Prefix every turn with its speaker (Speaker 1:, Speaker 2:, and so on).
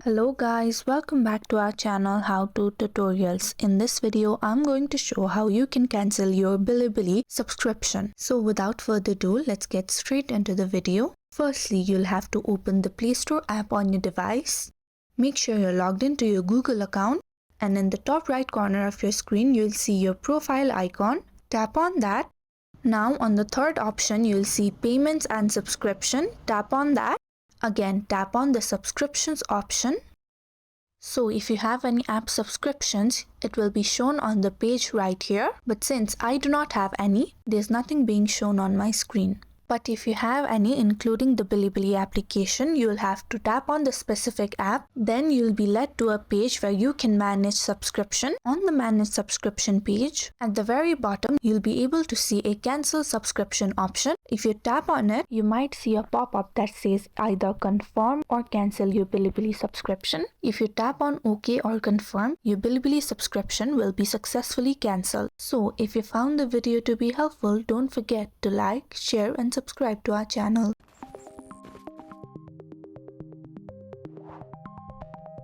Speaker 1: Hello guys, welcome back to our channel How To Tutorials. In this video, I'm going to show how you can cancel your Bilibili subscription. So without further ado, let's get straight into the video. Firstly, you'll have to open the Play Store app on your device. Make sure you're logged into your Google account, and in the top right corner of your screen, you'll see your profile icon. Tap on that. Now on the third option, you'll see Payments and Subscription. Tap on that. Again, tap on the subscriptions option. So if you have any app subscriptions, it will be shown on the page right here. But since I do not have any, there's nothing being shown on my screen. But if you have any, including the Bilibili application, you'll have to tap on the specific app. Then you'll be led to a page where you can manage subscription. On the manage subscription page, at the very bottom, you'll be able to see a cancel subscription option. If you tap on it, you might see a pop-up that says either confirm or cancel your Bilibili subscription. If you tap on OK or confirm, your Bilibili subscription will be successfully cancelled. So if you found the video to be helpful, don't forget to like, share and subscribe to our channel.